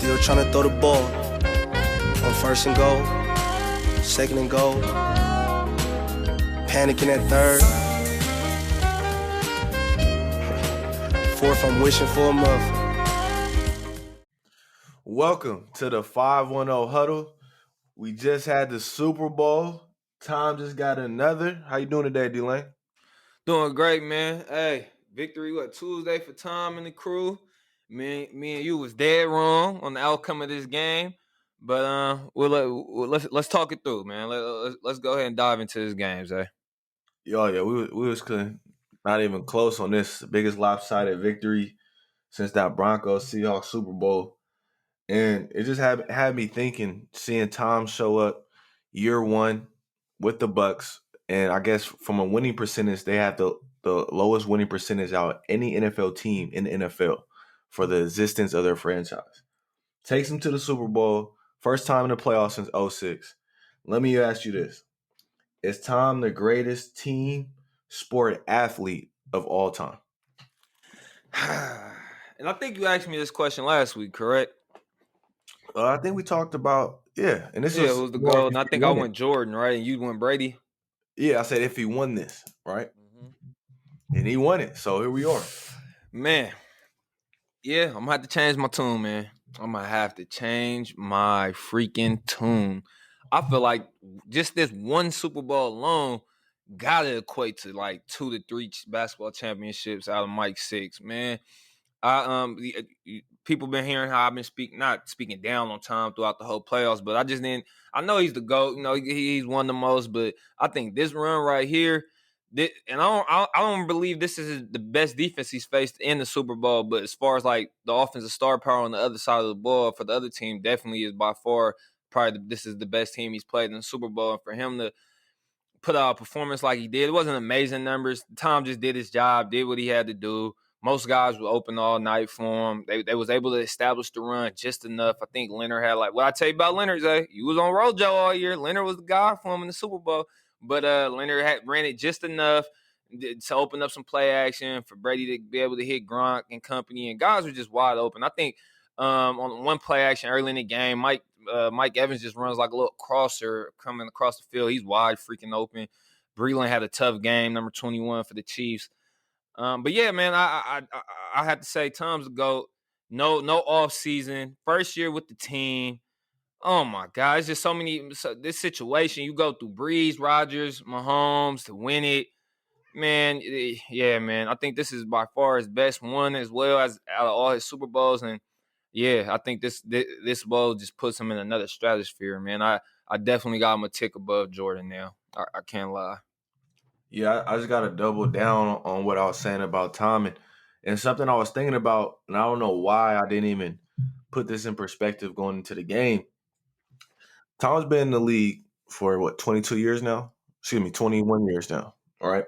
Still trying to throw the ball. On first and goal, second and goal. Panicking at third. Fourth, I'm wishing for a muff. Welcome to the 510 Huddle. We just had the Super Bowl. Tom just got another. How you doing today, D-Lane? Doing great, man. Hey, victory, Tuesday for Tom and the crew. Me and you was dead wrong on the outcome of this game. But let's talk it through, man. Let's go ahead and dive into this game, Zay. Yeah, we was not even close on this. Biggest lopsided victory since that Broncos Seahawks Super Bowl. And it just had me thinking, seeing Tom show up year one with the Bucks, and I guess from a winning percentage, they have the lowest winning percentage out of any NFL team in the NFL for the existence of their franchise. Takes them to the Super Bowl, first time in the playoffs since '06. Let me ask you this. Is Tom the greatest team sport athlete of all time? And I think you asked me this question last week, correct? I think we talked about, and this Yeah, was who's the more goal? if And I he think I won it. went Jordan, right? And you went Brady. Yeah, I said if he won this, right? Mm-hmm. And he won it. So here we are. Man, yeah, I'm gonna have to change my tune, man. I'm gonna have to change my freaking tune. I feel like just this one Super Bowl alone gotta equate to like 2 to 3 basketball championships out of Mike Six, man. People been hearing how I've been not speaking down on Tom throughout the whole playoffs, but I just didn't. I know he's the GOAT. You know, he's one of the most, but I think this run right here, and I don't believe this is the best defense he's faced in the Super Bowl. But as far as like the offensive star power on the other side of the ball for the other team, definitely is by far probably this is the best team he's played in the Super Bowl, and for him to put out a performance like he did. It wasn't amazing numbers. Tom just did his job, did what he had to do. Most guys were open all night for him. They was able to establish the run just enough. I think Leonard had what I tell you about Leonard, Zay. You was on Rojo all year. Leonard was the guy for him in the Super Bowl. But Leonard ran it just enough to open up some play action for Brady to be able to hit Gronk and company. And guys were just wide open. I think on one play action early in the game, Mike Evans just runs like a little crosser coming across the field. He's wide freaking open. Breland had a tough game, number 21 for the Chiefs. But yeah, man, I have to say Tom's the GOAT. No off season. First year with the team. Oh my God, it's just this situation. You go through Breeze, Rodgers, Mahomes to win it. Man, yeah, man. I think this is by far his best one as well as out of all his Super Bowls. And yeah, I think this bowl just puts him in another stratosphere, man. I definitely got him a tick above Jordan now. I can't lie. Yeah, I just got to double down on what I was saying about Tom. And something I was thinking about, and I don't know why I didn't even put this in perspective going into the game. Tom's been in the league for, 22 years now? Excuse me, 21 years now. All right.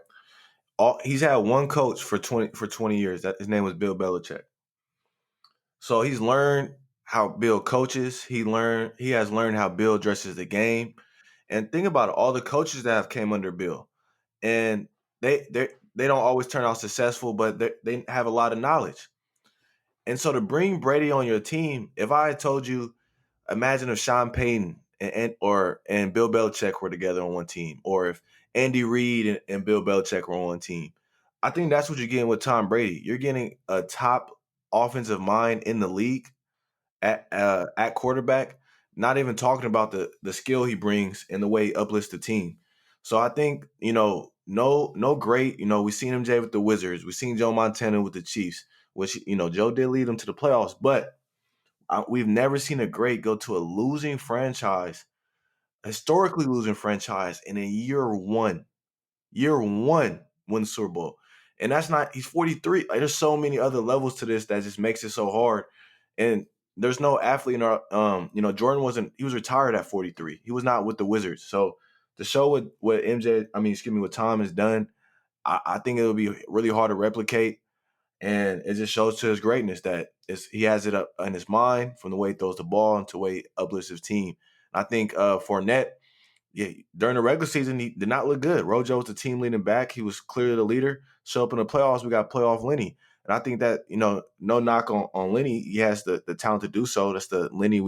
He's had one coach for 20 years. His name was Bill Belichick. So he's learned how Bill coaches. He has learned how Bill addresses the game. And think about it, all the coaches that have came under Bill, and they don't always turn out successful, but they have a lot of knowledge. And so to bring Brady on your team, if I had told you, imagine if Sean Payton and Bill Belichick were together on one team, or if Andy Reid and Bill Belichick were on one team, I think that's what you're getting with Tom Brady. You're getting a top offensive mind in the league at quarterback. Not even talking about the skill he brings and the way he uplifts the team. So I think no great. We seen him Jay with the Wizards. We seen Joe Montana with the Chiefs, which Joe did lead them to the playoffs, but we've never seen a great go to a losing franchise, historically losing franchise, and in year one win the Super Bowl. And that's not, he's 43. Like, there's so many other levels to this that just makes it so hard. And there's no athlete in our, Jordan he was retired at 43. He was not with the Wizards. So to show what Tom has done, I think it'll be really hard to replicate. And it just shows to his greatness that he has it up in his mind from the way he throws the ball and to the way he uplifts his team. I think Fournette, during the regular season, he did not look good. Rojo was the team leading back. He was clearly the leader. Show up in the playoffs, we got playoff Lenny. And I think that, no knock on Lenny. He has the talent to do so. That's the Lenny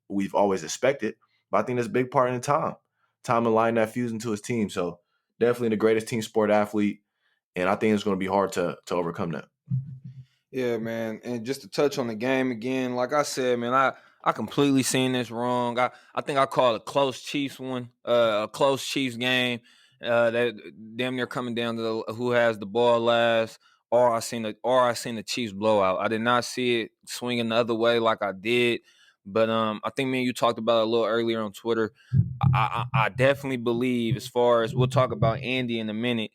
we've always expected. But I think that's a big part in Tom. Tom aligned that fuse into his team. So definitely the greatest team sport athlete. And I think it's going to be hard to overcome that. Yeah, man. And just to touch on the game again, like I said, man, I completely seen this wrong. I think I called a close Chiefs one, a close Chiefs game. That damn near coming down to who has the ball last, or I seen the Chiefs blowout. I did not see it swinging the other way like I did. But I think me and you talked about it a little earlier on Twitter. I definitely believe, as far as we'll talk about Andy in a minute.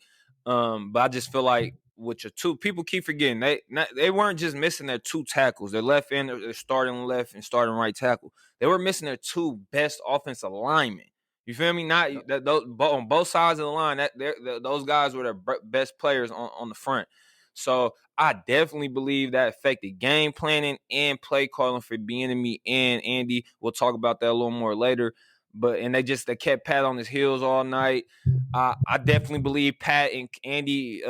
But I just feel like with your two people keep forgetting they weren't just missing their two tackles, their left end, their starting left and starting right tackle. They were missing their two best offensive linemen. You feel me? Not that those on both sides of the line. Those guys were their best players on the front. So I definitely believe that affected game planning and play calling for Bieniemy and Andy. We'll talk about that a little more later. But and they kept Pat on his heels all night. I definitely believe Pat and Andy.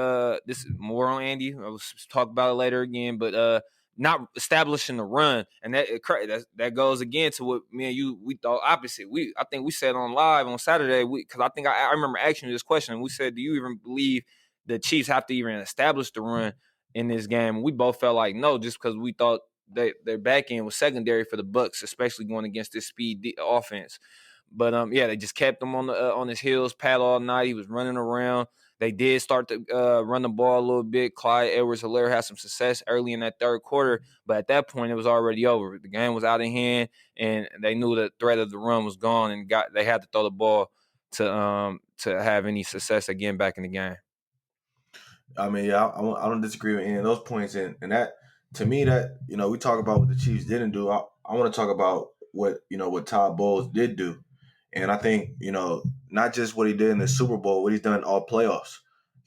This is more on Andy. I'll talk about it later again. But not establishing the run, and that goes again to what me and you we thought opposite. I think we said on live on Saturday because I think I remember asking you this question. And we said, do you even believe the Chiefs have to even establish the run in this game? And we both felt like no, just because we thought their back end was secondary for the Bucks, especially going against this speed offense. But yeah, they just kept him on his heels, Pat all night. He was running around. They did start to run the ball a little bit. Clyde Edwards-Helaire had some success early in that third quarter, but at that point it was already over. The game was out of hand, and they knew the threat of the run was gone, and they had to throw the ball to have any success again back in the game. I mean, yeah, I don't disagree with any of those points, and that to me, that we talk about what the Chiefs didn't do. I want to talk about what Todd Bowles did do, and I think not just what he did in the Super Bowl, what he's done in all playoffs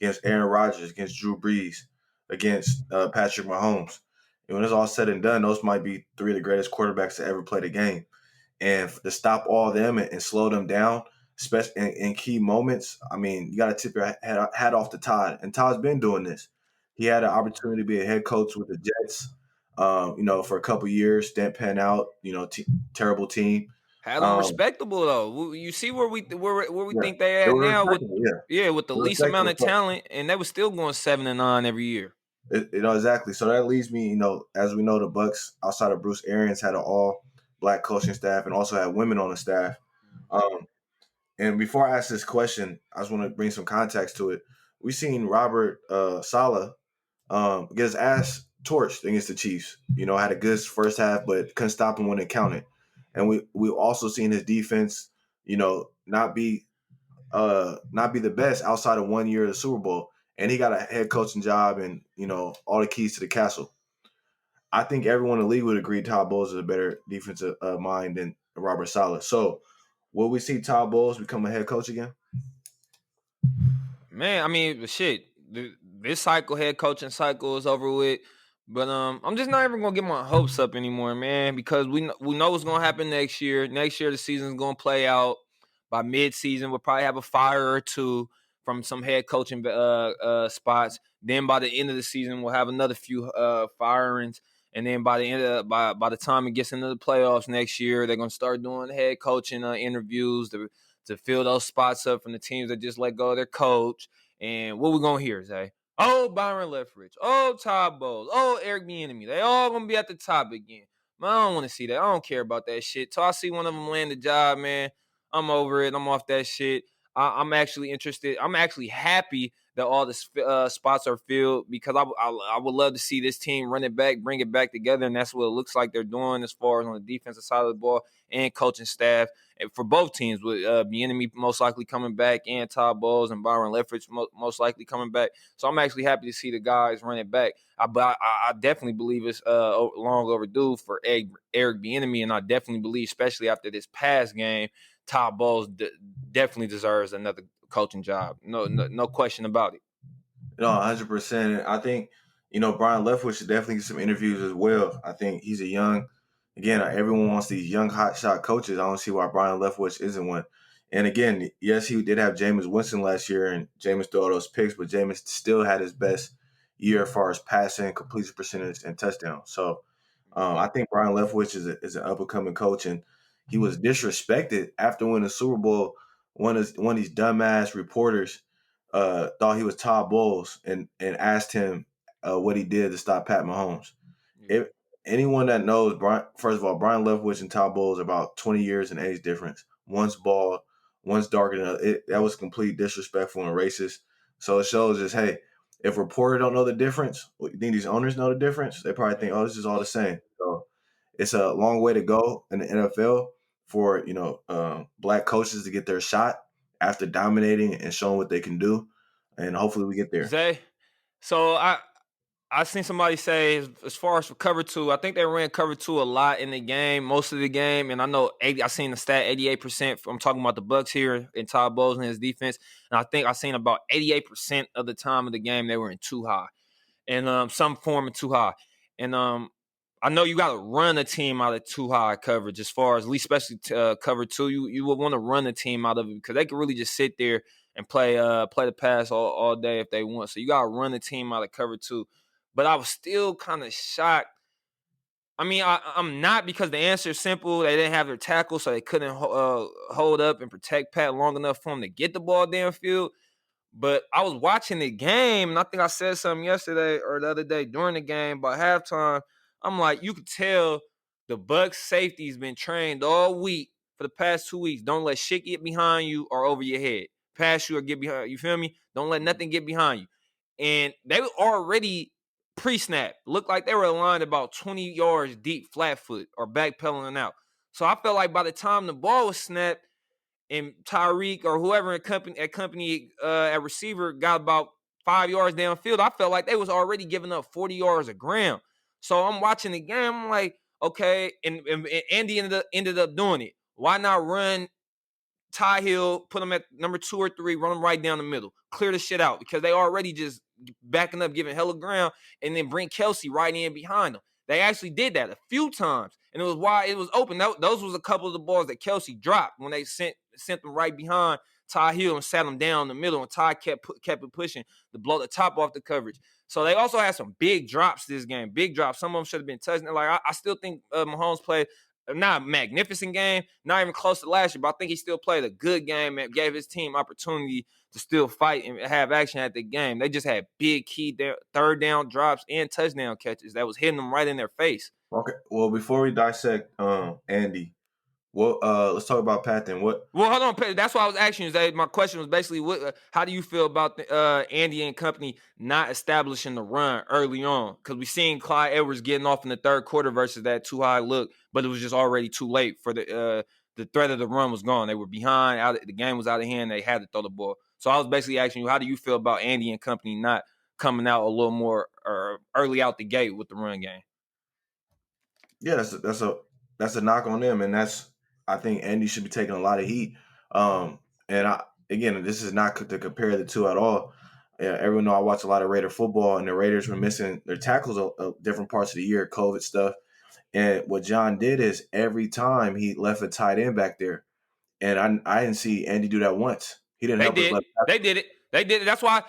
against Aaron Rodgers, against Drew Brees, against Patrick Mahomes. And when it's all said and done, those might be three of the greatest quarterbacks to ever play the game, and to stop all of them and slow them down, especially in key moments. I mean, you got to tip your hat off to Todd, and Todd's been doing this. He had an opportunity to be a head coach with the Jets, for a couple years. Didn't pan out. Terrible team. Had them respectable though. You see where we Yeah, think they they at were now with respectable. Yeah, with the they were least amount respectable. of talent, and they were still going 7-9 every year. Exactly. So that leaves me, as we know, the Bucks outside of Bruce Arians had an all black coaching staff and also had women on the staff. And before I ask this question, I just want to bring some context to it. We've seen Robert Saleh get his ass torched against the Chiefs. Had a good first half, but couldn't stop him when it counted. And we've also seen his defense, not be the best outside of 1 year of the Super Bowl. And he got a head coaching job and all the keys to the castle. I think everyone in the league would agree Todd Bowles is a better defensive mind than Robert Saleh. So, will we see Todd Bowles become a head coach again? Man, I mean, shit. This head coaching cycle is over with. But I'm just not even gonna get my hopes up anymore, man, because we know what's gonna happen next year. Next year, the season's gonna play out. By mid-season, we'll probably have a fire or two from some head coaching spots. Then by the end of the season, we'll have another few firings. And then by the end of by the time it gets into the playoffs next year, they're gonna start doing head coaching interviews to fill those spots up from the teams that just let go of their coach. And what we gonna hear, Zay? Oh, Byron Leftwich. Oh, Todd Bowles. Oh, Eric Bieniemy. They all gonna be at the top again. Man, I don't want to see that. I don't care about that shit. Till I see one of them land the job, man, I'm over it. I'm off that shit. I'm actually interested. I'm actually happy that all the spots are filled because I would love to see this team run it back, bring it back together, and that's what it looks like they're doing as far as on the defensive side of the ball and coaching staff. And for both teams, with Bieniemy most likely coming back and Todd Bowles and Byron Leftwich most likely coming back. So I'm actually happy to see the guys run it back. But I definitely believe it's long overdue for Eric Bieniemy, and I definitely believe, especially after this past game, Todd Bowles definitely deserves another coaching job. No question about it. No, 100%. I think, Brian Leftwich should definitely get some interviews as well. I think he's everyone wants these young hotshot coaches. I don't see why Brian Leftwich isn't one. And again, yes, he did have Jameis Winston last year, and Jameis threw all those picks, but Jameis still had his best, year as far as passing, completion percentage, and touchdowns. So I think Brian Leftwich is an up and coming coach, and he was disrespected after winning the Super Bowl. One of these dumbass reporters thought he was Todd Bowles and asked him what he did to stop Pat Mahomes. If anyone that knows Brian, first of all, Brian Leftwich and Todd Bowles are about 20 years in age difference. One's bald, one's darker than the other. That was complete disrespectful and racist. So it shows us, hey, if reporters don't know the difference, you think these owners know the difference? They probably think, oh, this is all the same. So it's a long way to go in the NFL for black coaches to get their shot after dominating and showing what they can do, and hopefully we get there. Zay, so I seen somebody say as far as for cover two, I think they ran cover two a lot in the game, most of the game, and I know I seen the stat 88%. I'm talking about the Bucks here in Todd Bowles and his defense, and I think I seen about 88% of the time of the game they were in too high, and some form of too high, and I know you got to run a team out of too high coverage as far as least, especially cover two. You would want to run the team out of it because they could really just sit there and play the pass all day if they want. So you got to run the team out of cover two. But I was still kind of shocked. I mean, I'm not, because the answer is simple. They didn't have their tackle, so they couldn't hold up and protect Pat long enough for him to get the ball downfield. But I was watching the game, and I think I said something yesterday or the other day during the game by halftime. I'm like, you could tell the Bucks safety's been trained all week for the past 2 weeks. Don't let shit get behind you or over your head. Pass you or get behind you. Feel me? Don't let nothing get behind you. And they were already pre-snap. Looked like they were aligned about 20 yards deep, flat foot, or backpedaling out. So I felt like by the time the ball was snapped, and Tyreek or whoever accompanied at receiver got about 5 yards downfield, I felt like they was already giving up 40 yards a gram. So I'm watching the game. I'm like, okay, and Andy ended up doing it. Why not run Ty Hill, put him at number 2 or 3, run him right down the middle, clear the shit out, because they already just backing up, giving hella ground, and then bring Kelsey right in behind them. They actually did that a few times, and it was why it was open. Those was a couple of the balls that Kelsey dropped when they sent them right behind Ty Hill and sat him down in the middle, and Ty kept it pushing to blow the top off the coverage. So they also had some big drops this game, big drops. Some of them should have been touching. Like I still think Mahomes played not a magnificent game, not even close to last year, but I think he still played a good game and gave his team opportunity to still fight and have action at the game. They just had big key third down drops and touchdown catches that was hitting them right in their face. Okay, well, before we dissect Andy, let's talk about Pat then. Well, hold on, that's why I was asking you. My question was basically, how do you feel about Andy and company not establishing the run early on? Because we seen Clyde Edwards getting off in the third quarter versus that too high look, but it was just already too late for the threat of the run was gone. They were behind. The game was out of hand. They had to throw the ball. So I was basically asking you, how do you feel about Andy and company not coming out a little more early out the gate with the run game? Yeah, that's a knock on them, and I think Andy should be taking a lot of heat. Again, this is not to compare the two at all. Everyone know I watch a lot of Raider football, and the Raiders were missing their tackles different parts of the year, COVID stuff. And what John did is every time he left a tight end back there, and I didn't see Andy do that once. He didn't help his left tackle. They did it. That's why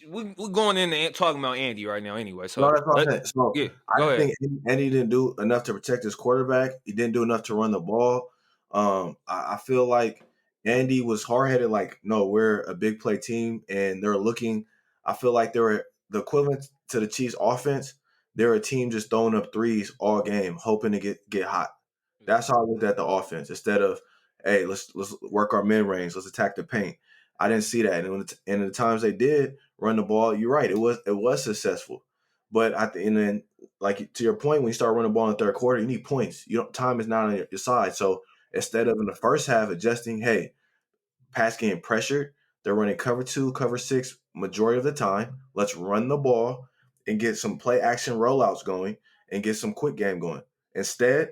we're going in and talking about Andy right now anyway. So no, that's what I'm saying. So yeah, I think Andy didn't do enough to protect his quarterback. He didn't do enough to run the ball. I feel like Andy was hard-headed, like, no, we're a big play team, and they're looking – I feel like they were the equivalent to the Chiefs' offense. They're a team just throwing up threes all game, hoping to get hot. That's how I looked at the offense instead of, hey, let's work our mid-range, let's attack the paint. I didn't see that, and the times they did run the ball, you're right, it was successful. But and then, like, to your point, when you start running the ball in the third quarter, you need points. Time is not on your side. So instead of in the first half adjusting, hey, pass getting pressured, they're running cover 2, cover 6 majority of the time. Let's run the ball and get some play action rollouts going and get some quick game going. Instead,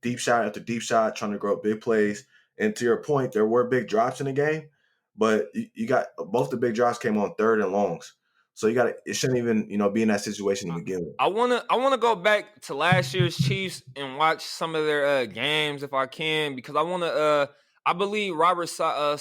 deep shot after deep shot, trying to grow up big plays. And to your point, there were big drops in the game, but you got both the big drops came on third and longs. So it shouldn't even, be in that situation to begin with. I wanna go back to last year's Chiefs and watch some of their games if I can, because I believe Robert Saleh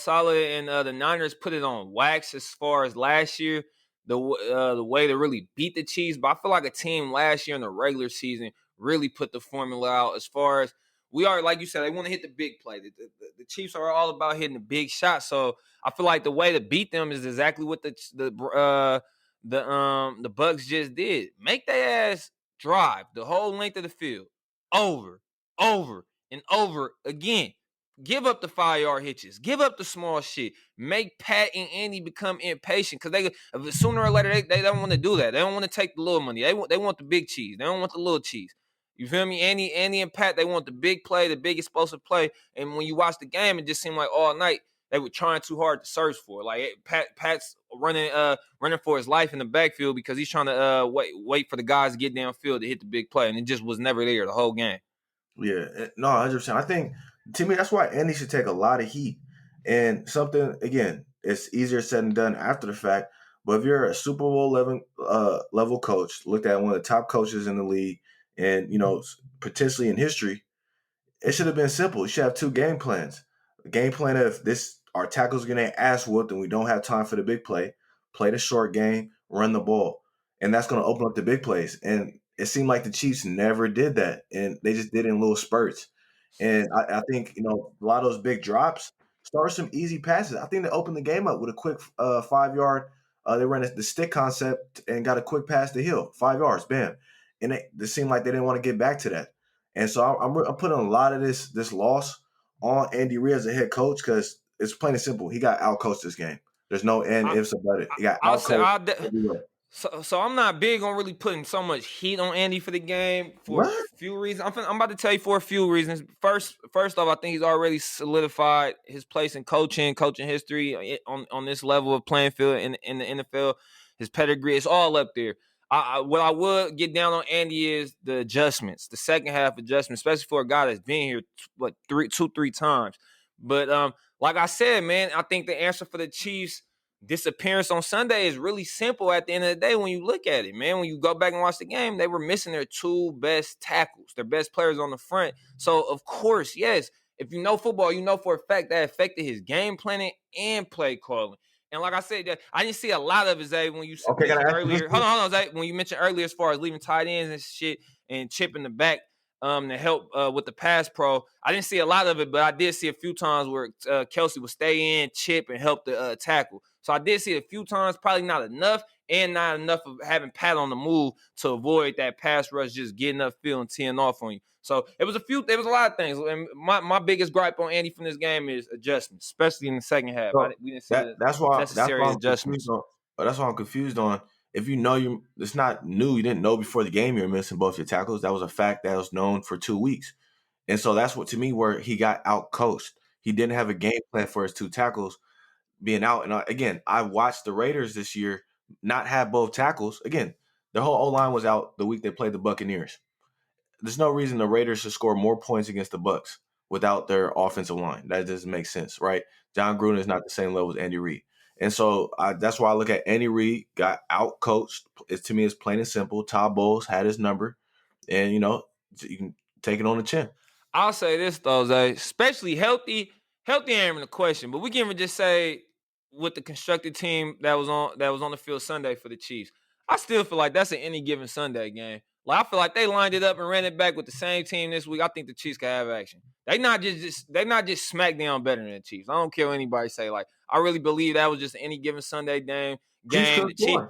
and the Niners put it on wax as far as last year. the way to really beat the Chiefs. But I feel like a team last year in the regular season really put the formula out as far as we are, like you said, they want to hit the big play. The Chiefs are all about hitting the big shot. So I feel like the way to beat them is exactly what the Bucks just did. Make their ass drive the whole length of the field over, and over again. Give up the 5-yard hitches. Give up the small shit. Make Pat and Andy become impatient because they sooner or later they don't want to do that. They don't want to take the little money. They want the big cheese. They don't want the little cheese. You feel me? Andy and Pat, they want the big play, the big explosive play. And when you watch the game, it just seemed like all night they were trying too hard to search for. Like Pat's running for his life in the backfield because he's trying to wait for the guys to get downfield to hit the big play, and it just was never there the whole game. Yeah, no, 100%. I think to me that's why Andy should take a lot of heat. And something again, it's easier said than done after the fact. But if you're a Super Bowl level coach, looked at one of the top coaches in the league, and potentially in history, it should have been simple. You should have two game plans. The game plan of this our tackles getting their ass whooped and we don't have time for the big play the short game, run the ball. And that's going to open up the big plays. And it seemed like the Chiefs never did that. And they just did it in little spurts. And I think, a lot of those big drops start some easy passes. I think they opened the game up with a quick 5-yard. They ran the stick concept and got a quick pass to Hill, 5 yards, bam. And it seemed like they didn't want to get back to that. And so I'm putting a lot of this loss on Andy Reid as a head coach because it's plain and simple. He got outcoached this game. There's no ifs about it. He got outcoached. So I'm not big on really putting so much heat on Andy for the game for a few reasons. I'm about to tell you for a few reasons. First off, I think he's already solidified his place in coaching history on this level of playing field in the NFL. His pedigree is all up there. What I would get down on Andy is the adjustments, the second half adjustments, especially for a guy that's been here three times. But like I said, man, I think the answer for the Chiefs' disappearance on Sunday is really simple at the end of the day when you look at it, man. When you go back and watch the game, they were missing their two best tackles, their best players on the front. So, of course, yes, if you know football, you know for a fact that affected his game planning and play calling. And like I said, I didn't see a lot of it, Zay, when you mentioned earlier. Hold on, Zay. When you mentioned earlier as far as leaving tight ends and shit and chipping the back to help with the pass pro, I didn't see a lot of it, but I did see a few times where Kelsey would stay in, chip, and help the tackle. So I did see it a few times, probably not enough, and not enough of having Pat on the move to avoid that pass rush just getting upfield and teeing off on you. So there was a lot of things. And my biggest gripe on Andy from this game is adjustments, especially in the second half. We didn't see that's why adjustments. That's why I'm confused on. If it's not new. You didn't know before the game you were missing both your tackles. That was a fact that was known for 2 weeks. And so that's what, to me, where he got out-coached. He didn't have a game plan for his two tackles being out. And again, I watched the Raiders this year not have both tackles. Again, their whole O-line was out the week they played the Buccaneers. There's no reason the Raiders should score more points against the Bucs without their offensive line. That doesn't make sense, right? John Gruden is not the same level as Andy Reid. And so that's why I look at Andy Reid got out-coached. To me, it's plain and simple. Todd Bowles had his number. And, you can take it on the chin. I'll say this, though, Zay. Especially healthy ain't even a question. But we can even just say with the constructed team that was on the field Sunday for the Chiefs, I still feel like that's an any given Sunday game. Like, I feel like they lined it up and ran it back with the same team this week. I think the Chiefs can have action. They not just smackdown better than the Chiefs. I don't care what anybody say. Like, I really believe that was just an any given Sunday game. The Chiefs,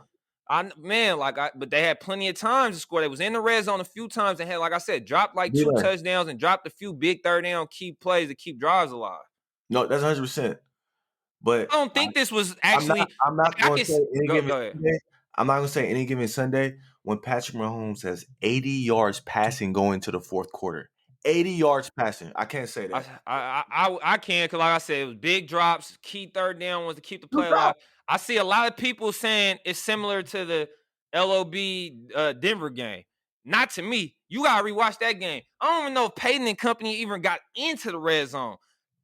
but they had plenty of times to score. They was in the red zone a few times and had, like I said, dropped like 2 touchdowns and dropped a few big third down key plays to keep drives alive. No, that's 100%. But I don't think this was actually. I'm not going to say any given Sunday. I'm not going to say any given Sunday when Patrick Mahomes has 80 yards passing going to the fourth quarter. 80 yards passing. I can't say that. I can because, like I said, it was big drops. Key third down was to keep the play alive. I see a lot of people saying it's similar to the LOB Denver game. Not to me. You got to rewatch that game. I don't even know if Peyton and company even got into the red zone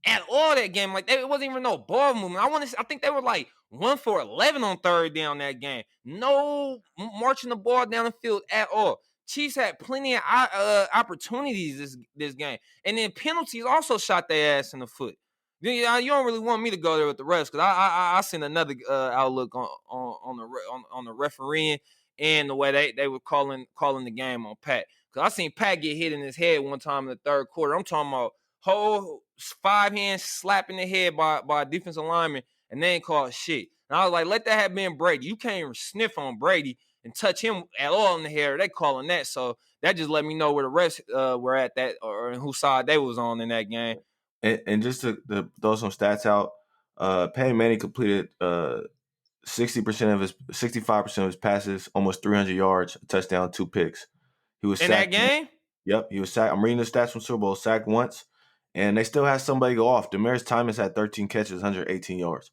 at all that game. Like, it wasn't even no ball movement. I think they were like 1 for 11 on third down that game. No marching the ball down the field at all. Chiefs had plenty of opportunities this game. And then penalties also shot their ass in the foot. Yeah, you don't really want me to go there with the refs because I seen another outlook on the refereeing and the way they were calling the game on Pat. Because I seen Pat get hit in his head one time in the third quarter. I'm talking about whole 5 hands slapping the head by a defensive lineman, and they ain't called shit. And I was like, let that have been Brady. You can't even sniff on Brady and touch him at all in the hair. They calling that. So that just let me know where the refs were at that or whose side they was on in that game. And just to throw some stats out, Peyton Manning completed 60% of his 65% of his passes, almost 300 yards, a touchdown, 2 picks. He was In that sacked. game? Yep, he was sacked. I'm reading the stats from Super Bowl. Sacked once, and they still had somebody go off. Demaryius Thomas had 13 catches, 118 yards.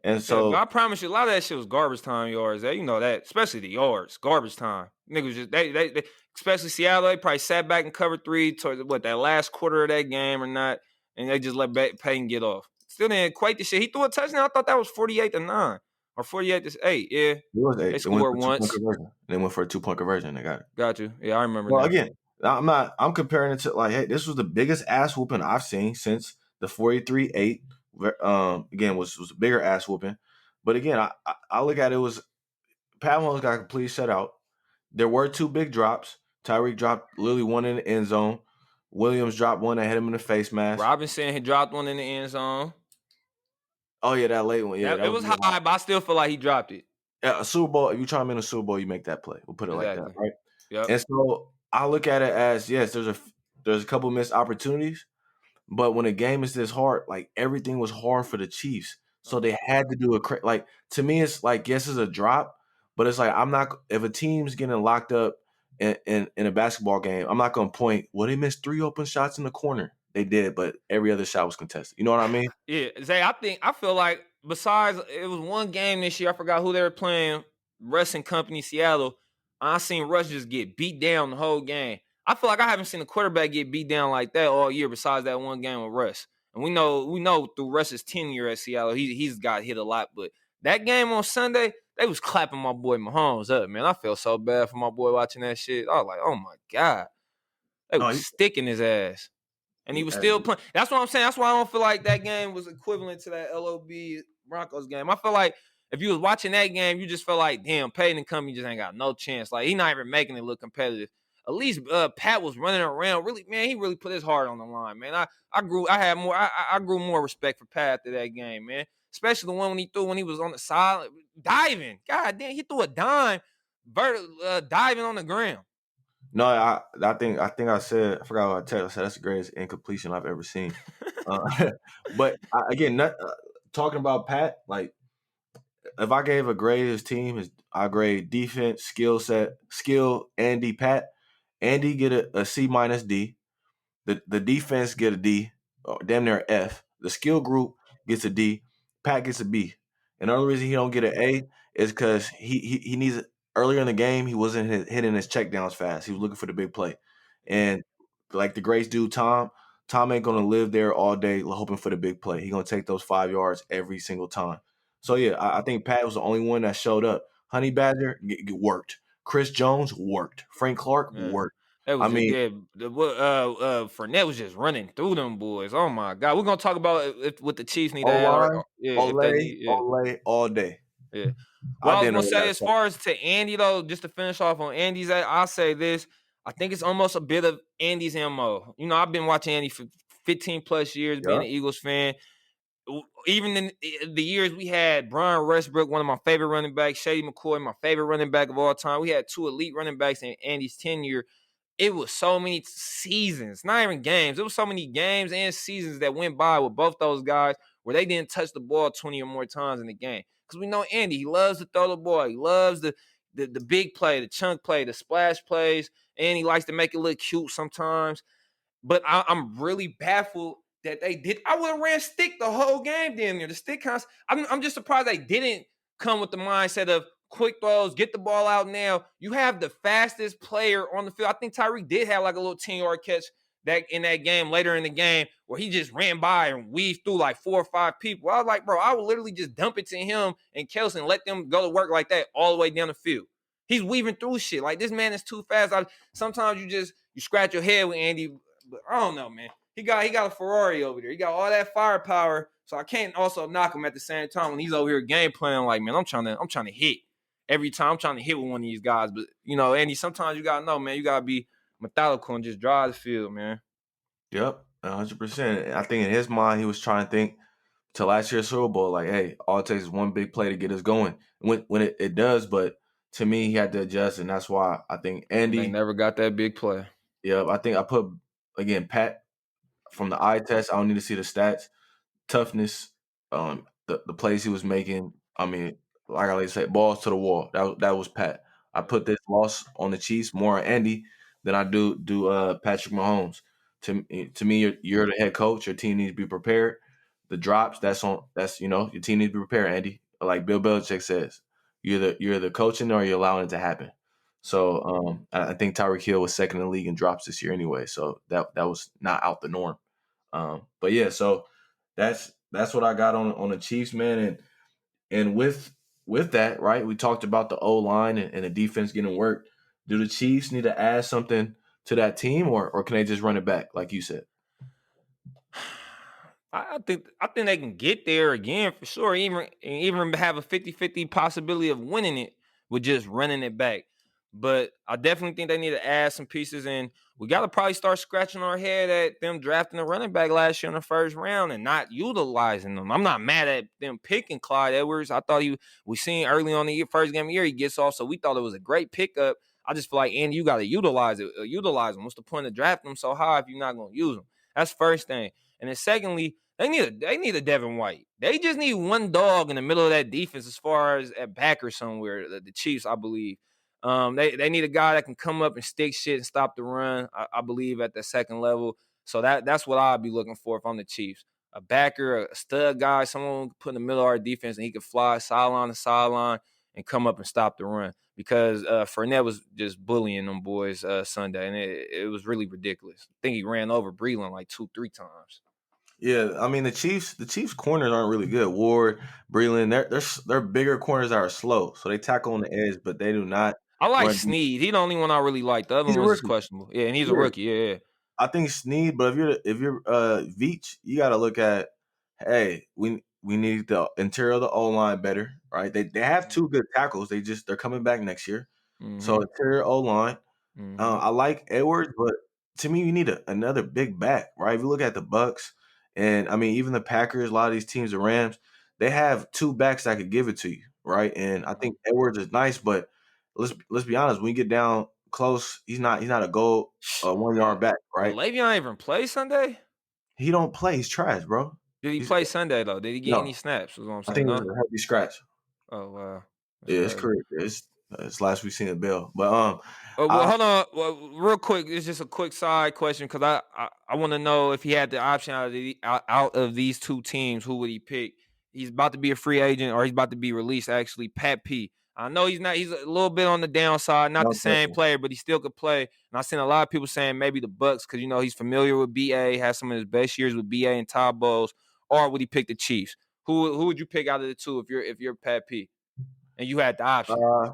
And Yeah, but so, I promise you, a lot of that shit was garbage time yards. You know that, especially the yards, garbage time. Niggas just they especially Seattle. They probably sat back and covered 3 towards that last quarter of that game or not, and they just let Payton get off. Still didn't equate the shit. He threw a touchdown. I thought that was 48-9 or 48-8. Yeah, it was they 8. They went scored for 2-point once. conversion. They went for a 2-point conversion. They got it. Got you. Yeah, I remember Well, now. again, I'm comparing it to like, hey, this was the biggest ass whooping I've seen since the 43-8. Again, was a bigger ass whooping. But again, I look at it was Pat Mahomes got completely shut out. There were 2 big drops. Tyreek dropped literally one in the end zone. Williams dropped one that hit him in the face mask. Robinson had dropped one in the end zone. Oh yeah, that late one. Yeah, that It was was a little high. high, but I still feel like he dropped it. Yeah, a Super Bowl. If you try to win a Super Bowl, you make that play. We'll put it like that, Exactly. right? Yep. And so I look at it as yes, there's a couple missed opportunities, but when a game is this hard, like everything was hard for the Chiefs, so they had to do like to me, it's like yes, it's a drop, but it's like I'm not if a team's getting locked up in a basketball game, I'm not gonna point. Well, they missed 3 open shots in the corner. They did, but every other shot was contested. You know what I mean? Yeah, Zay, I feel like besides it was one game this year, I forgot who they were playing, Russ and Company Seattle. I seen Russ just get beat down the whole game. I feel like I haven't seen a quarterback get beat down like that all year besides that one game with Russ. And we know through Russ's tenure at Seattle, he's got hit a lot. But that game on Sunday, they was clapping my boy Mahomes up, man. I felt so bad for my boy watching that shit. I was like, oh my God. They No, was sticking his ass. And he was he, still playing. That's what I'm saying. That's why I don't feel like that game was equivalent to that LOB Broncos game. I feel like if you was watching that game, you just felt like, damn, Peyton and Company just ain't got no chance. Like, he not even making it look competitive. At least Pat was running around. Really, man, he really put his heart on the line, man. I grew more respect for Pat after that game, man. Especially the one when he threw when he was on the side diving. God damn, he threw a dime, diving on the ground. No, I think I said I forgot what I said. I said that's the greatest incompletion I've ever seen. But again, talking about Pat, like if I gave a grade his team, I grade defense, skill, Andy, Pat. Andy get a C minus D. The defense get a D, or damn near F. The skill group gets a D. Pat gets a B. And the only reason he don't get an A is because he needs earlier in the game he wasn't hitting his checkdowns fast. He was looking for the big play, and like the greats do, Tom ain't gonna live there all day hoping for the big play. He gonna take those 5 yards every single time. So yeah, I think Pat was the only one that showed up. Honey Badger worked. Chris Jones worked. Frank Clark Yeah. worked. That I was just mean, yeah. Fournette was just running through them boys. Oh my God, we're gonna talk about if what the Chiefs need to O add, or line, yeah, if they Olay, need, Olay, all day. yeah. I Well, I was didn't gonna know say that. as far as to Andy though, just to finish off on Andy's, I'll say this. I think it's almost a bit of Andy's MO. You know, I've been watching Andy for 15 plus years, being Yeah. an Eagles fan. Even in the years we had Brian Westbrook, one of my favorite running backs, Shady McCoy, my favorite running back of all time. We had 2 elite running backs in Andy's tenure. It was so many seasons, not even games. It was so many games and seasons that went by with both those guys where they didn't touch the ball 20 or more times in the game. Because we know Andy, he loves to throw the ball. He loves the big play, the chunk play, the splash plays, and he likes to make it look cute sometimes. But I'm really baffled that they did. I would have ran stick the whole game damn near. The stick counts. I'm just surprised they didn't come with the mindset of quick throws, get the ball out now. You have the fastest player on the field. I think Tyreek did have like a little 10-yard catch that in that game later in the game where he just ran by and weaved through like 4 or 5 people. I was like, bro, I would literally just dump it to him and Kelsey and let them go to work like that all the way down the field. He's weaving through shit. Like, this man is too fast. Sometimes you scratch your head with Andy, but I don't know, man. he got a Ferrari over there. He got all that firepower. So I can't also knock him at the same time when he's over here game playing like, man, I'm trying to hit every time. I'm trying to hit with one of these guys. But Andy, sometimes you gotta know, man, you gotta be methodical and just drive the field, man. Yep, 100%. I think in his mind, he was trying to think to last year's Super Bowl, like, hey, all it takes is one big play to get us going. When it does, but to me, he had to adjust, and that's why I think And they Andy. never got that big play. Yeah, I think I put again Pat from the eye test. I don't need to see the stats. Toughness, the plays he was making. I mean, like I like to say, balls to the wall. That was Pat. I put this loss on the Chiefs more on Andy than I do Patrick Mahomes. To me, you're the head coach. Your team needs to be prepared. The drops, that's your team needs to be prepared, Andy. Like Bill Belichick says, you're the coaching or you're allowing it to happen. So I think Tyreek Hill was second in the league in drops this year anyway. So that was not out the norm. But yeah, so that's what I got on the Chiefs, man. And with that, right, we talked about the O line and the defense getting work. Do the Chiefs need to add something to that team, or can they just run it back, like you said? I think they can get there again for sure. Even have a 50-50 possibility of winning it with just running it back. But I definitely think they need to add some pieces, and we got to probably start scratching our head at them drafting a running back last year in the first round and not utilizing them. I'm not mad at them picking Clyde Edwards. I thought we seen early on the year, first game of the year he gets off, so we thought it was a great pickup. I just feel like, Andy, you got to utilize them. What's the point of drafting them so high if you're not going to use them? That's first thing. And then secondly, they need a Devin White. They just need one dog in the middle of that defense as far as at back or somewhere. The Chiefs, I believe. They need a guy that can come up and stick shit and stop the run. I believe at the second level. So that's what I'd be looking for if I'm the Chiefs. A backer, a stud guy, someone who can put in the middle of our defense and he could fly sideline to sideline and come up and stop the run. Because Fournette was just bullying them boys Sunday, and it was really ridiculous. I think he ran over Breeland like 2-3 times. Yeah, I mean the Chiefs corners aren't really good. Ward, Breland, they're bigger corners that are slow, so they tackle on the edge, but they do not I like run deep. Sneed. He's the only one I really like. The other He's a ones is rookie. questionable. Yeah, and he's a Yeah, rookie. Yeah. I think Snead, but if you're Veach, you got to look at, hey, we need the interior of the O line better, right? They have two good tackles. They're coming back next year, so Mm-hmm. interior O line. Mm-hmm. I like Edwards, but to me, you need another big back, right? If you look at the Bucks, and I mean even the Packers, a lot of these teams, the Rams, they have two backs that could give it to you, right? And I think Edwards is nice, but let's be honest, when you get down close, he's not a goal 1 yard back, Did right? Le'Veon even play Sunday? He don't play. He's trash, bro. Did he He's play Sunday though? Did he get any no. snaps? Is what I'm I saying. think it was No. a healthy scratch. Oh wow, that's Yeah, it's crazy. correct. It's last we seen it, Bill. But Well, I hold on. Well, real quick, it's just a quick side question because I want to know if he had the option out of these two teams, who would he pick? He's about to be a free agent or he's about to be released. Actually, Pat P. I know he's not. He's a little bit on the downside, not the no, same player, but he still could play. And I've seen a lot of people saying maybe the Bucks because he's familiar with BA, has some of his best years with BA and Todd Bowles, or would he pick the Chiefs? Who would you pick out of the two if you're Pat P. and you had the option? uh,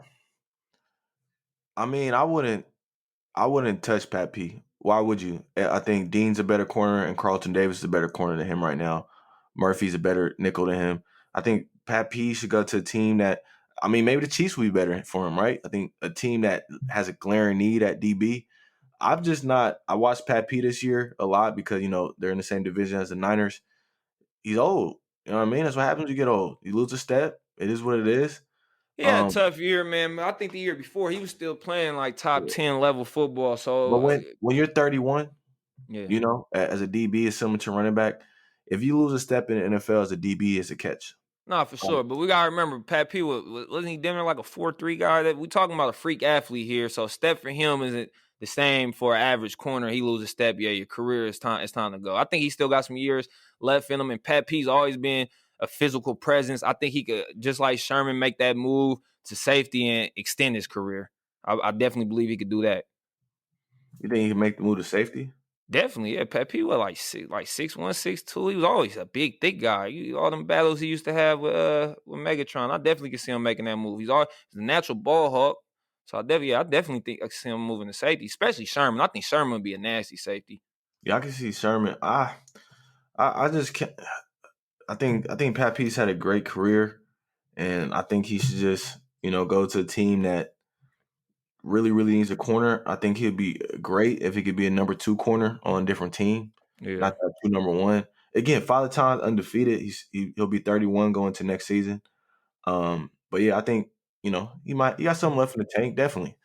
I mean, I wouldn't touch Pat P. Why would you? I think Dean's a better corner and Carlton Davis is a better corner than him right now. Murphy's a better nickel than him. I think Pat P should go to a team that, I mean, maybe the Chiefs would be better for him, right? I think a team that has a glaring need at DB. I'm just not. I watched Pat P this year a lot because they're in the same division as the Niners. He's old. You know what I mean? That's what happens when you get old. You lose a step. It is what it is. He had a Um, tough year, man. I think the year before he was still playing like top 10 level football. but So when you're 31, yeah, as a DB is similar to running back. If you lose a step in the NFL as a DB, it's a catch. nah, for Um, sure. But we gotta remember, Pat P wasn't he damn near like a 4.3 guy? That we talking about a freak athlete here. So step for him isn't the same for an average corner. He loses a step, yeah, your career is time. It's time to go. I think he still got some years left in him. And Pat P's always been a physical presence. I think he could, just like Sherman, make that move to safety and extend his career. I definitely believe he could do that. you think he can make the move to safety? Definitely, yeah. Pat P was like 6'1", 6'2". He was always a big, thick guy. All them battles he used to have with Megatron, I definitely could see him making that move. He's a natural ball hawk. So I definitely think I can see him moving to safety, especially Sherman. I think Sherman would be a nasty safety. Yeah, I can see Sherman. I just can't. I think Pat Pete's had a great career, and I think he should just go to a team that really really needs a corner. I think he'd be great if he could be a number 2 corner on a different team, Yeah. not that true number 1. Again, Father Time's undefeated. He'll be 31 going to next season. But yeah, I think he got something left in the tank, definitely.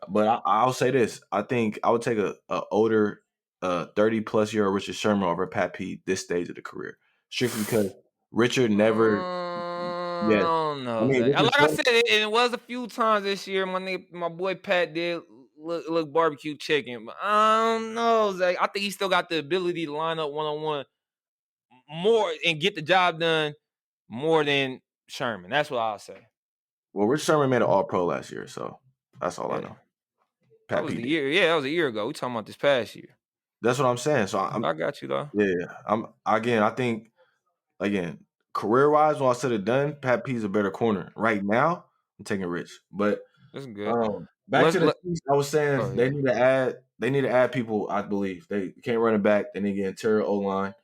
But I'll say this: I think I would take a older, 30-plus-year-old Richard Sherman over Pat Pete this stage of the career, strictly because Richard never. I Yeah, don't I know, mean Zach. Richard Like I Sherman. said, it was a few times this year. My boy Pat did look barbecue chicken, but I don't know, Zach. I think he still got the ability to line up 1-on-1 more and get the job done more than Sherman. That's what I'll say. Well, Richard Sherman made an All Pro last year, so that's all I Yeah, know. that Pat was Pete the did. year. Yeah, that was a year ago. We talking about this past year. That's what I'm saying. So I got you though. yeah. I think again, career wise, when I said it done, Pat P's a better corner. Right now, I'm taking Rich. But That's good. back Let's to the let. Chiefs, I was saying Oh yeah. they need to add people, I believe. They can't run it back, they need to get interior O line.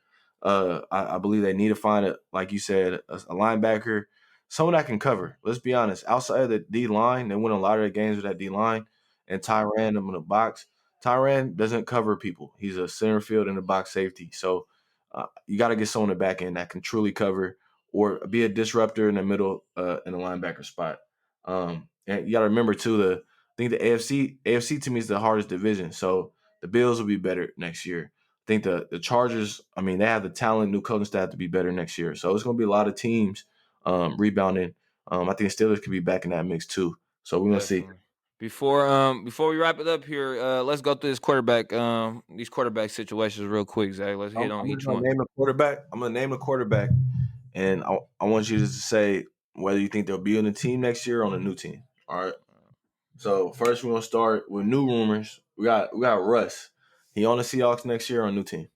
I believe they need to find like you said, a linebacker, someone that can cover. Let's be honest. Outside of the D line, they win a lot of their games with that D line and Tyrann them in the box. Tyrann doesn't cover people. He's a center field and a box safety. So you got to get someone in the back end that can truly cover or be a disruptor in the middle in the linebacker spot. And you got to remember too, I think the AFC to me is the hardest division. So the Bills will be better next year. I think the Chargers, I mean, they have the talent, new coaching staff to be better next year. So it's going to be a lot of teams rebounding. I think the Steelers could be back in that mix too. So we're going to see. Definitely. Before we wrap it up here, let's go through these quarterback situations real quick, Zach. Let's hit on I'm each going one. to name a quarterback. I'm going to name a quarterback, and I want you to say whether you think they'll be on the team next year or on a new team. All right. So first, we're gonna start with new rumors. We got Russ. He on the Seahawks next year on a new team.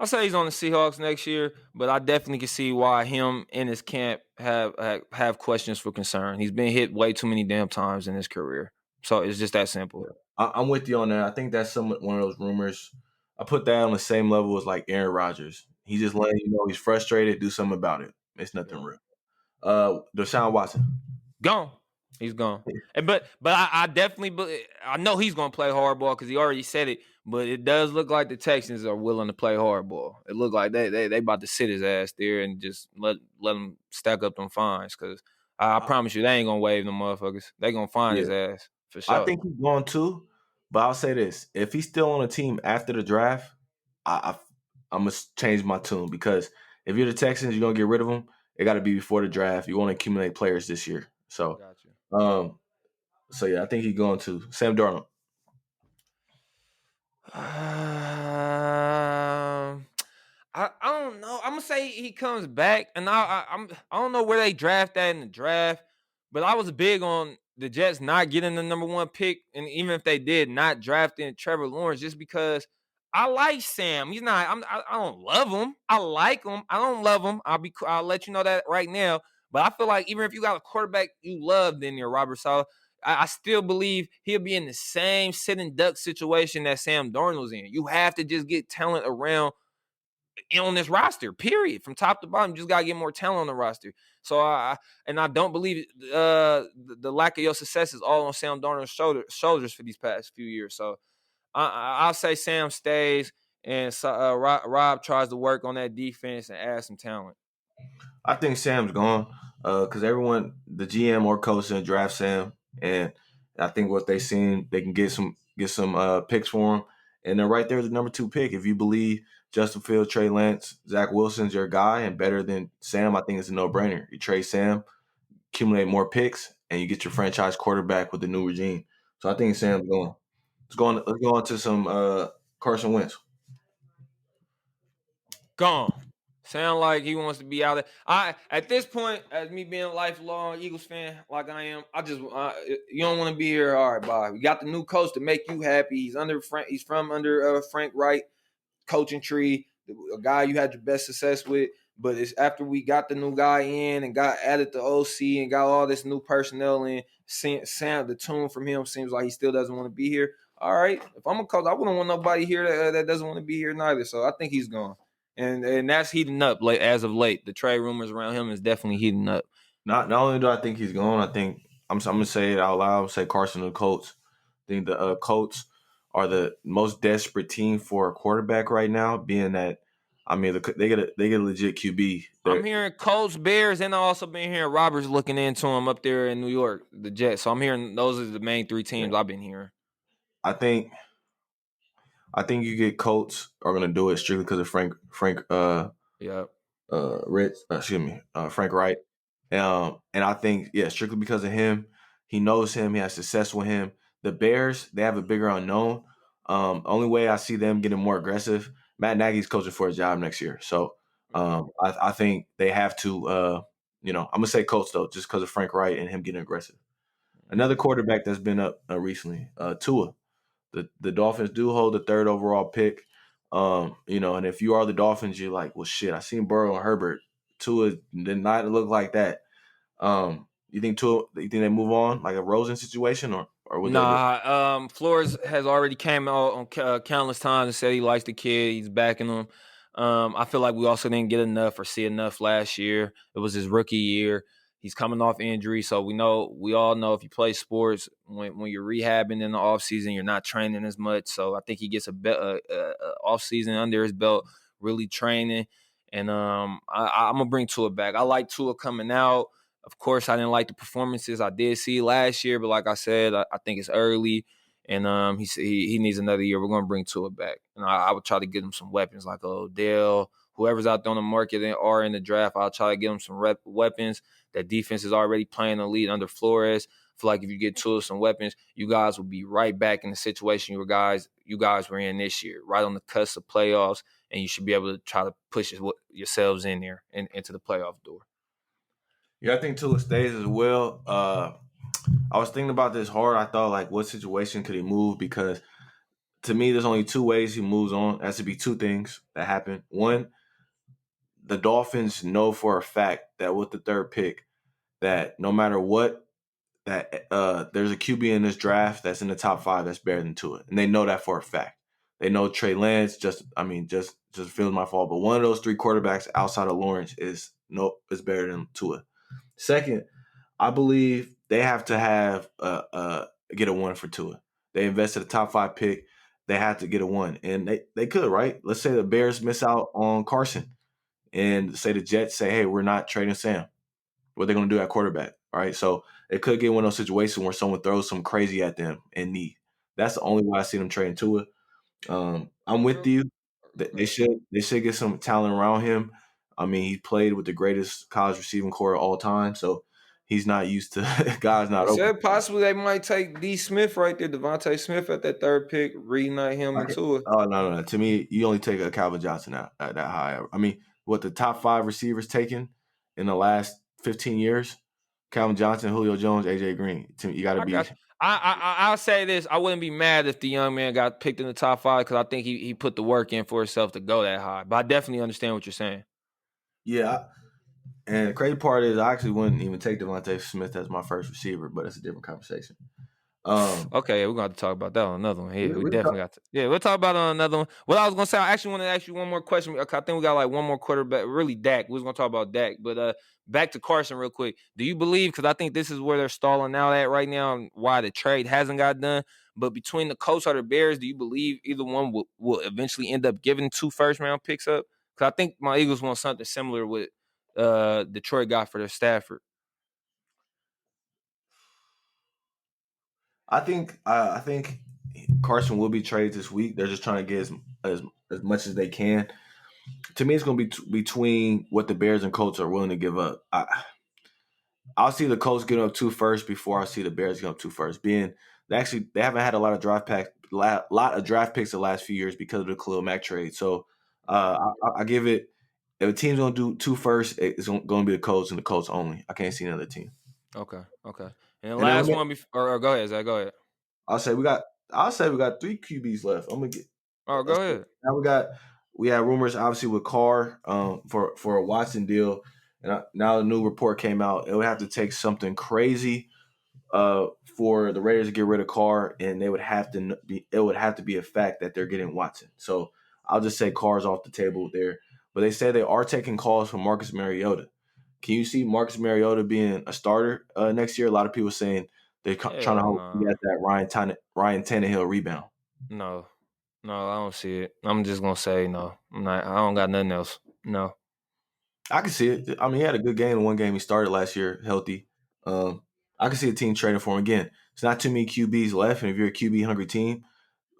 I'll say he's on the Seahawks next year, but I definitely can see why him and his camp have questions for concern. He's been hit way too many damn times in his career, so it's just that simple. I'm with you on that. I think that's one of those rumors. I put that on the same level as like Aaron Rodgers. He's just letting you know he's frustrated. Do something about it. It's nothing Yeah. real. Deshaun Watson. Gone. He's gone. But I definitely I know he's gonna play hardball because he already said it. But it does look like the Texans are willing to play hardball. It looked like they about to sit his ass there and just let him stack up them fines. Because I promise you, they ain't gonna wave them motherfuckers. They gonna find his Yeah, ass for I sure. think he's going too. But I'll say this: if he's still on a team after the draft, I'm gonna change my tune because if you're the Texans, you're gonna get rid of him. It got to be before the draft. You want to accumulate players this year. So, Got you. um, so yeah, I think he's going to Sam Darnold. I don't know. I'm gonna say he comes back, and I don't know where they draft that in the draft, but I was big on the Jets not getting the number 1 pick, and even if they did, not drafting Trevor Lawrence, just because I like Sam. He's not. I don't love him. I like him. I don't love him. I'll let you know that right now. But I feel like even if you got a quarterback you love in there, Robert Saleh, I still believe he'll be in the same sitting duck situation that Sam Darnold's in. You have to just get talent around on this roster, period, from top to bottom. You just gotta get more talent on the roster. So I don't believe the lack of your success is all on Sam Darnold's shoulders for these past few years. So I'll say Sam stays, and Rob tries to work on that defense and add some talent. I think Sam's gone because the GM or coach, didn't draft Sam, and I think what they seen, they can get some picks for him, and then right there, the number 2 pick. If you believe Justin Fields, Trey Lance, Zach Wilson's your guy and better than Sam, I think it's a no brainer. You trade Sam, accumulate more picks, and you get your franchise quarterback with the new regime. So I think Sam's going. Let's go on to some Carson Wentz. Gone. Sound like he wants to be out there. At this point, as me being a lifelong Eagles fan like I am, you don't want to be here. All right, bye. We got the new coach to make you happy. He's from under Frank Wright coaching tree, a guy you had your best success with. But it's after we got the new guy in and got added the OC and got all this new personnel in. Sam, the tune from him seems like he still doesn't want to be here. all right, if I'm a coach, I wouldn't want nobody here that doesn't want to be here neither. So I think he's gone, and that's heating up late as of late. The trade rumors around him is definitely heating up. Not only do I think he's gone, I think I'm gonna say it out loud. I'm say Carson and the Colts. I think the Colts are the most desperate team for a quarterback right now. Being that, I mean, they get a legit QB. I'm hearing Colts, Bears, and I also been hearing Roberts looking into him up there in New York, the Jets. So I'm hearing those are the main three teams I've been hearing. I think you get Colts are gonna do it strictly because of Frank Yeah. Frank Wright. And I think, strictly because of him, he knows him, he has success with him. The Bears, they have a bigger unknown. Only way I see them getting more aggressive, Matt Nagy's coaching for a job next year. So I think they have to, I'm going to say Colts, though, just because of Frank Wright and him getting aggressive. Another quarterback that's been up recently, Tua. The Dolphins do hold the third overall pick. And if you are the Dolphins, you're like, well, shit, I seen Burrow and Herbert. Tua did not look like that. You think they move on like a Rosen situation, or would they? Flores has already came out on countless times and said he likes the kid. He's backing him. I feel like we also didn't get enough or see enough last year. It was his rookie year. He's coming off injury, so we all know if you play sports, when you're rehabbing in the offseason, you're not training as much. So I think he gets a offseason under his belt, really training. And I'm gonna bring Tua back. I like Tua coming out. Of course, I didn't like the performances I did see last year, but like I said, I think it's early, and he needs another year. We're gonna bring Tua back, and I would try to get him some weapons like Odell, whoever's out there on the market or in the draft. I'll try to get him some weapons. That defense is already playing the lead under Flores. I feel like if you get Tua some weapons, you guys will be right back in the situation you guys were in this year, right on the cusp of playoffs, and you should be able to try to push yourselves in there and into the playoff door. Yeah, I think Tua stays as well. I was thinking about this hard. I thought, like, what situation could he move? Because to me, there's only two ways he moves on. It has to be two things that happen. One, the Dolphins know for a fact that with the third pick, that no matter what, that there's a QB in this draft that's in the top 5 that's better than Tua, and they know that for a fact. They know Trey Lance. Just feeling my fault, but one of those three quarterbacks outside of Lawrence is better than Tua. Second, I believe they have to have get a 1 for Tua. They invested a top 5 pick. They have to get a 1, and they could, right? Let's say the Bears miss out on Carson, and say the Jets say, "Hey, we're not trading Sam." What they're going to do at quarterback, right? So it could get one of those situations where someone throws some crazy at them in need. That's the only way I see them trading Tua. I'm with you. They should get some talent around him. I mean, he played with the greatest college receiving core of all time, so he's not used to guys not They open. said possibly they might take D. Smith right there, Devontae Smith at that third pick, reunite him into it. Oh no! To me, you only take a Calvin Johnson out at that high. I mean, what the top 5 receivers taken in the last 15 years? Calvin Johnson, Julio Jones, AJ Green. You got to be. I'll say this: I wouldn't be mad if the young man got picked in the top 5 because I think he put the work in for himself to go that high. But I definitely understand what you're saying. Yeah, and the crazy part is I actually wouldn't even take Devontae Smith as my first receiver, but it's a different conversation. Okay, we're gonna have to talk about that on another one. Yeah, we we definitely got to. Yeah, we'll talk about it on another one. What I was gonna say, I actually want to ask you one more question. I think we got like one more quarterback. Really, Dak. We was gonna talk about Dak, but back to Carson real quick. Do you believe? Because I think this is where they're stalling out at right now, and why the trade hasn't got done. But between the Colts or the Bears, do you believe either one will eventually end up giving 2 first-round picks up? Because I think my Eagles want something similar with Detroit got for their Stafford. I think Carson will be traded this week. They're just trying to get as much as they can. To me, it's going to be between what the Bears and Colts are willing to give up. I'll see the Colts get up 2 first before I see the Bears get up 2 first. Being they haven't had a lot of draft picks the last few years because of the Khalil Mack trade. So I give it, if a team's going to do 2 first, it's going to be the Colts and the Colts only. I can't see another team. Okay. And the last one or go ahead, Zach. Go ahead. I'll say we got 3 QBs left. I'm gonna get. Oh, go ahead. Now we have rumors obviously with Carr for a Watson deal, and now the new report came out. It would have to take something crazy for the Raiders to get rid of Carr, and it would have to be a fact that they're getting Watson. So I'll just say Carr's off the table there. But they say they are taking calls from Marcus Mariota. Can you see Marcus Mariota being a starter next year? A lot of people saying they're trying to Hell hope he no. has that Ryan Tannehill rebound. No. No, I don't see it. I'm just gonna say no. I don't got nothing else. No. I can see it. I mean, he had a good game in one game he started last year, healthy. I can see a team trading for him again. It's not too many QBs left, and if you're a QB hungry team,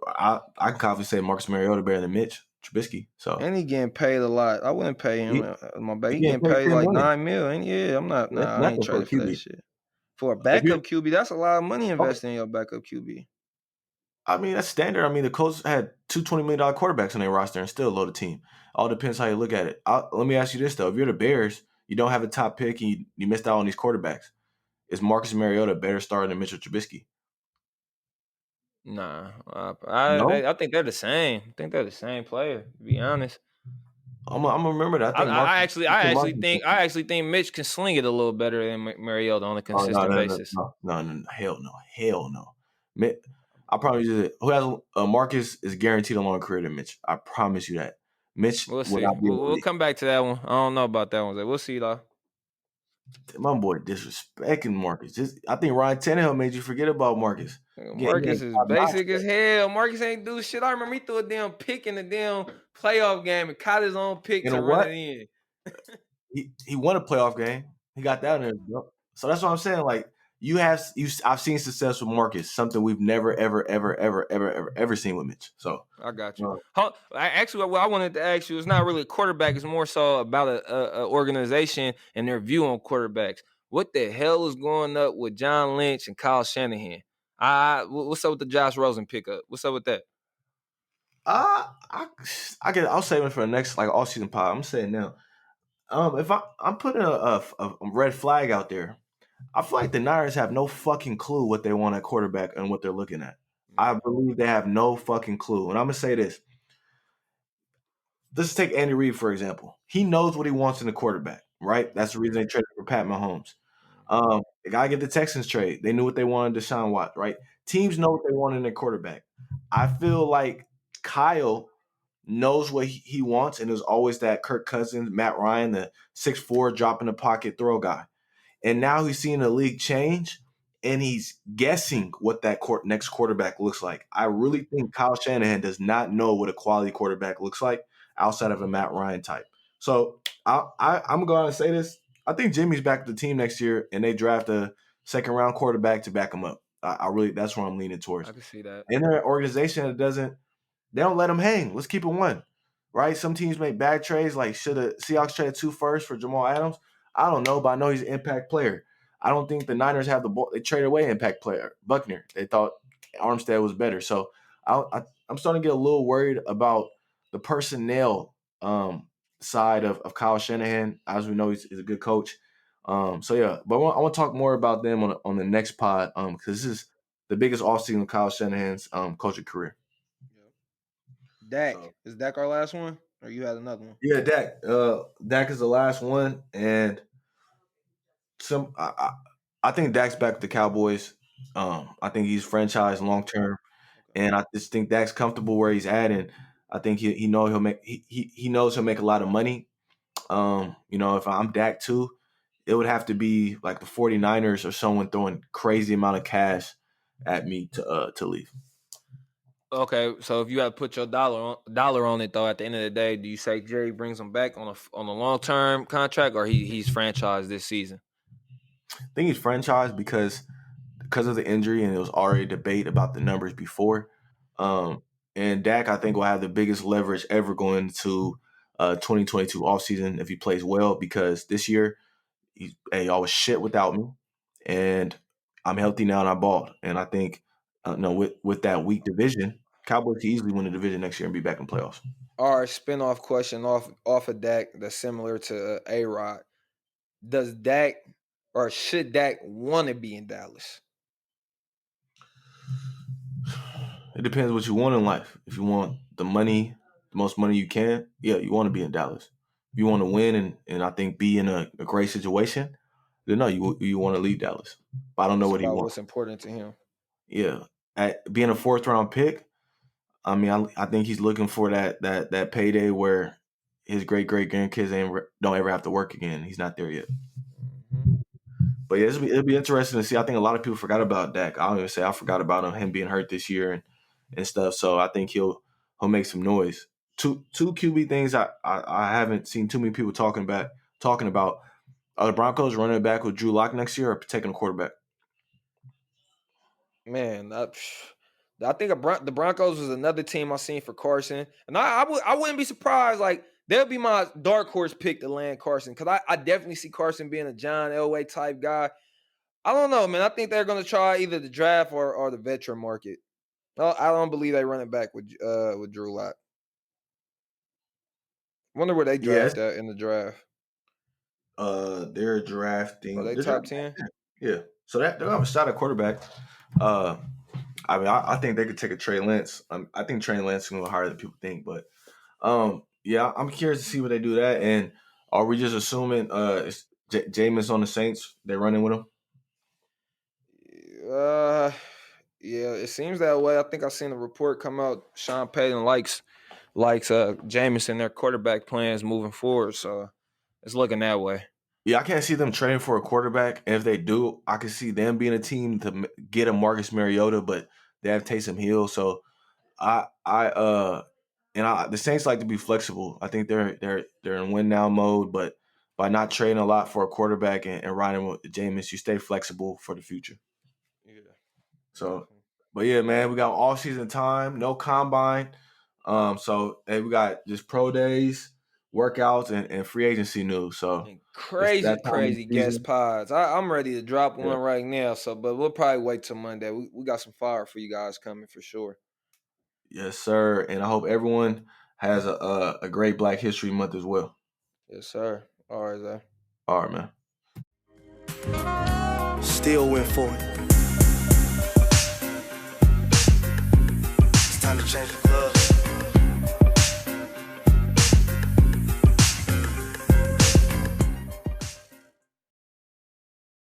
I can confidently say Marcus Mariota better than Mitch Trubisky. So And he getting paid a lot. I wouldn't pay him. he, My bad. he He getting getting paid paid like $10 million. $9 million. Yeah, I'm not. That's Nah, I ain't nothing for a trading for that QB. shit. For a If you backup QB, that's a lot of money okay, investing in your backup QB. I mean that's standard. I mean the Colts had two $20 million quarterbacks on their roster and still load a team. All depends how you look at it. Let me ask you this though: if you're the Bears, you don't have a top pick and you missed out on these quarterbacks. Is Marcus Mariota a better starter than Mitchell Trubisky? Nah. No, I think they're the same. I think they're the same player, to be honest. I'm gonna remember that. I think Marcus. I actually think Mitch can sling it a little better than Mariota on a Oh no consistent no no basis. no no no hell no. I promise you that who has Marcus is guaranteed a longer career than Mitch. I promise you that. Mitch We'll will see. not be in the We'll league. come back to that one. I don't know about that one. We'll see though. My boy disrespecting Marcus. I think Ryan Tannehill made you forget about Marcus. Marcus is basic as hell. Marcus ain't do shit. I remember he threw a damn pick in the damn playoff game and caught his own pick You know to run what? it in. He won a playoff game. He got that in his belt. So that's what I'm saying. Like I've seen success with Marcus, something we've never ever seen with Mitch. So I got you. Actually, what I wanted to ask you is not really a quarterback. It's more so about a organization and their view on quarterbacks. What the hell is going up with John Lynch and Kyle Shanahan? What's up with the Josh Rosen pickup? What's up with that? I'll save it for the next like all season pod. I'm saying now. If I'm putting a red flag out there, I feel like the Niners have no fucking clue what they want at quarterback and what they're looking at. I believe they have no fucking clue. And I'm gonna say this. Let's take Andy Reid, for example. He knows what he wants in a quarterback, right? That's the reason they traded for Pat Mahomes. The guy get the Texans trade. They knew what they wanted Deshaun Watson, right? Teams know what they want in their quarterback. I feel like Kyle knows what he wants, and it was always that Kirk Cousins, Matt Ryan, the 6'4", drop in the pocket throw guy. And now he's seeing the league change, and he's guessing what that next quarterback looks like. I really think Kyle Shanahan does not know what a quality quarterback looks like outside of a Matt Ryan type. So I'm going to say this. I think Jimmy's back to the team next year, and they draft a second-round quarterback to back him up. That's where I'm leaning towards. I can see that. And they're an organization that they don't let him hang. Let's keep it one, right? Some teams make bad trades. Like should the Seahawks trade 2 firsts for Jamal Adams? I don't know, but I know he's an impact player. I don't think the Niners have the ball. They traded away impact player Buckner. They thought Armstead was better. So I'm starting to get a little worried about the personnel side of Kyle Shanahan. As we know, he's a good coach. So yeah, but I want to talk more about them on the next pod because this is the biggest offseason of Kyle Shanahan's coaching career. Dak. So, is Dak our last one? Or you had another one? yeah, Dak. Dak is the last one, and I think Dak's back with the Cowboys. I think he's franchised long term, and I just think Dak's comfortable where he's at, and I think he knows he'll make a lot of money. If I'm Dak too, it would have to be like the 49ers or someone throwing crazy amount of cash at me to leave. Okay, so if you had to put your dollar on it though, at the end of the day, do you say Jerry brings him back on a long term contract, or he's franchised this season? I think he's franchised because of the injury, and it was already debate about the numbers before. And Dak, I think, will have the biggest leverage ever going into 2022 offseason if he plays well, because this year, y'all was shit without me, and I'm healthy now and I balled. And I think, with that weak division, Cowboys can easily win the division next year and be back in playoffs. Our spinoff question off of Dak that's similar to A-Rod. Does Dak or should Dak want to be in Dallas? It depends what you want in life. If you want the money, the most money you can, yeah, you want to be in Dallas. If you want to win and I think be in a great situation, No, you want to leave Dallas. But I don't know It's what he about wants. what's important to him. Yeah, being a 4th-round pick, I mean, I think he's looking for that payday where his great grandkids don't ever have to work again. He's not there yet. Mm-hmm. But yeah, it'll be interesting to see. I think a lot of people forgot about Dak. I'll even say I forgot about him being hurt this year and stuff. So I think he'll make some noise. Two QB things I haven't seen too many people talking about. Are the Broncos running back with Drew Lock next year or taking a quarterback? Man, I think the Broncos was another team I seen for Carson, and I wouldn't be surprised. Like they'll be my dark horse pick to land Carson because I definitely see Carson being a John Elway type guy. I don't know, man. I think they're going to try either the draft or the veteran market. No, I don't believe they run it back with Drew Lock. Wonder where they Yes. draft at in the draft. They're drafting. Are they They're top drafting. 10? Yeah. So they're gonna have a shot at quarterback. I mean, I think they could take a Trey Lance. I think Trey Lance is going to go higher than people think. But yeah, I'm curious to see what they do that. And are we just assuming it's Jameis on the Saints? They're running with him. Yeah, it seems that way. I think I seen a report come out. Sean Payton likes Jameis in their quarterback plans moving forward. So it's looking that way. Yeah, I can't see them trading for a quarterback. And if they do, I can see them being a team to get a Marcus Mariota, but they have Taysom Hill. So the Saints like to be flexible. I think they're in win now mode, but by not trading a lot for a quarterback and riding with Jameis, you stay flexible for the future. Yeah. So, but yeah, man, we got all season time, no combine. So hey, we got just pro days, workouts, and free agency news. So And it's that time of crazy the guest season. pods. I'm ready to drop one Yeah. right now. So, but we'll probably wait till Monday. We got some fire for you guys coming for sure. Yes, sir. And I hope everyone has a great Black History Month as well. Yes, sir. All right, Zay. All right, man. Still went for it. It's time to change the club.